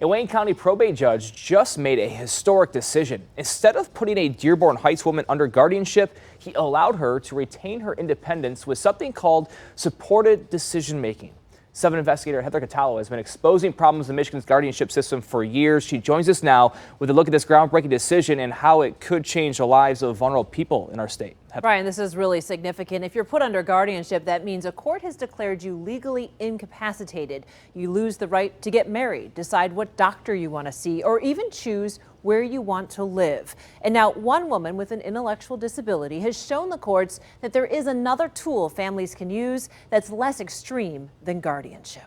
A Wayne County Probate Judge just made a historic decision. Instead of putting a Dearborn Heights woman under guardianship, he allowed her to retain her independence with something called supported decision making. 7 investigator Heather Catallo has been exposing problems in Michigan's guardianship system for years. She joins us now with a look at this groundbreaking decision and how it could change the lives of vulnerable people in our state. Heather. Brian, this is really significant. If you're put under guardianship, that means a court has declared you legally incapacitated. You lose the right to get married, decide what doctor you want to see, or even choose where you want to live. And now one woman with an intellectual disability has shown the courts that there is another tool families can use that's less extreme than guardianship.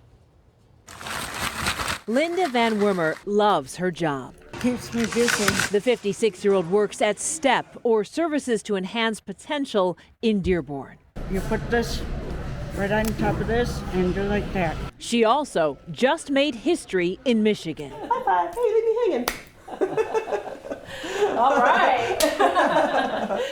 Linda Van Wimmer loves her job. Keeps me busy. The 56-year-old works at STEP, or Services to Enhance Potential, in Dearborn. You put this right on top of this and do like that. She also just made history in Michigan. High five. Hey, leave me hanging. All right.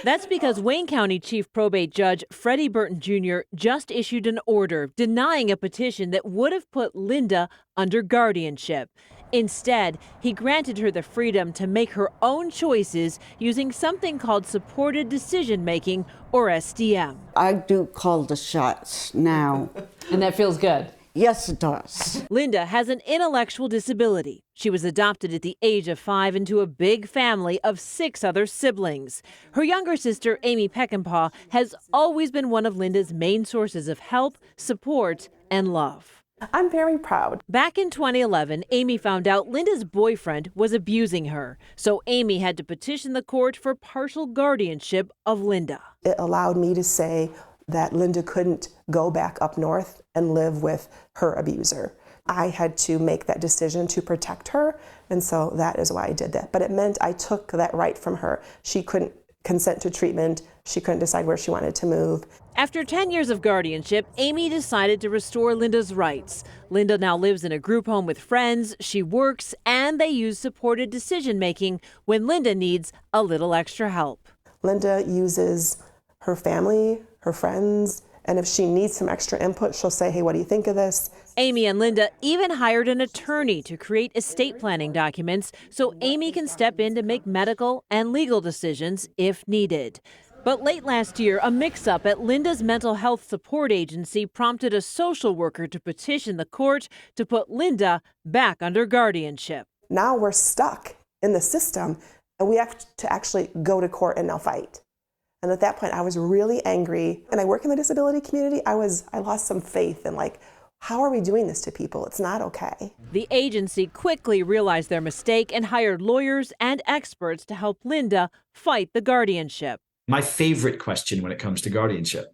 That's because Wayne County Chief Probate Judge Freddie Burton Jr. just issued an order denying a petition that would have put Linda under guardianship. Instead, he granted her the freedom to make her own choices using something called supported decision making, or SDM. I do call the shots now. And that feels good. Yes, it does. Linda has an intellectual disability. She was adopted at the age of 5 into a big family of 6 other siblings. Her younger sister, Amy Peckinpah, has always been one of Linda's main sources of help, support, and love. I'm very proud. Back in 2011, Amy found out Linda's boyfriend was abusing her. So Amy had to petition the court for partial guardianship of Linda. It allowed me to say that Linda couldn't go back up north and live with her abuser. I had to make that decision to protect her, and so that is why I did that. But it meant I took that right from her. She couldn't consent to treatment. She couldn't decide where she wanted to move. After 10 years of guardianship, Amy decided to restore Linda's rights. Linda now lives in a group home with friends, she works, and they use supported decision making when Linda needs a little extra help. Linda uses her family, her friends, and if she needs some extra input, she'll say, hey, what do you think of this? Amy and Linda even hired an attorney to create estate planning documents so Amy can step in to make medical and legal decisions if needed. But late last year, a mix-up at Linda's mental health support agency prompted a social worker to petition the court to put Linda back under guardianship. Now we're stuck in the system, and we have to actually go to court and now fight. And at that point, I was really angry. And I work in the disability community. I lost some faith in how are we doing this to people? It's not okay. The agency quickly realized their mistake and hired lawyers and experts to help Linda fight the guardianship. My favorite question when it comes to guardianship: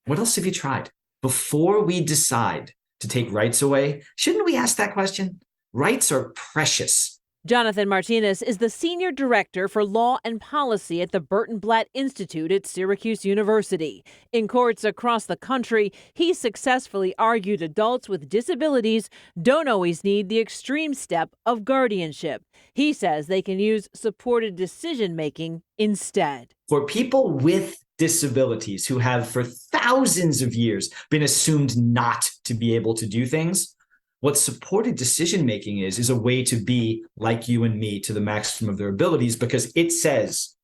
what else have you tried? Before we decide to take rights away, shouldn't we ask that question? Rights are precious. Jonathan Martinez is the Senior Director for Law and Policy at the Burton Blatt Institute at Syracuse University. In courts across the country, he successfully argued adults with disabilities don't always need the extreme step of guardianship. He says they can use supported decision-making instead. For people with disabilities who have for thousands of years been assumed not to be able to do things, what supported decision-making is a way to be like you and me to the maximum of their abilities, because it says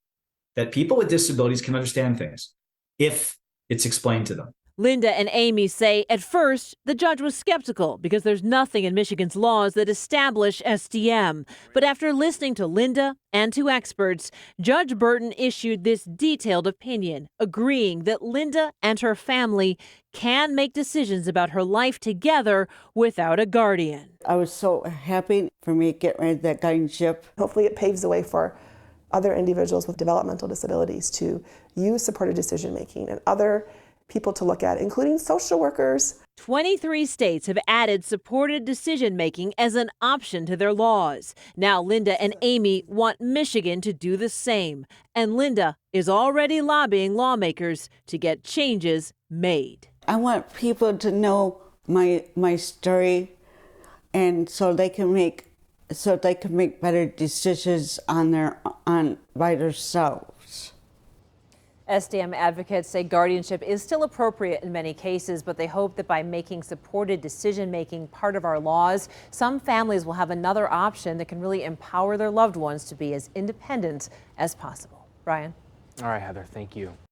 that people with disabilities can understand things if it's explained to them. Linda and Amy say at first the judge was skeptical because there's nothing in Michigan's laws that establish SDM. But after listening to Linda and to experts, Judge Burton issued this detailed opinion, agreeing that Linda and her family can make decisions about her life together without a guardian. I was so happy for me to get rid of that guardianship. Hopefully it paves the way for other individuals with developmental disabilities to use supported decision making and other people to look at, including social workers. 23 states have added supported decision-making as an option to their laws. Now Linda and Amy want Michigan to do the same. And Linda is already lobbying lawmakers to get changes made. I want people to know my story, and so they can make better decisions by themselves. SDM advocates say guardianship is still appropriate in many cases, but they hope that by making supported decision-making part of our laws, some families will have another option that can really empower their loved ones to be as independent as possible. Brian? All right, Heather, thank you.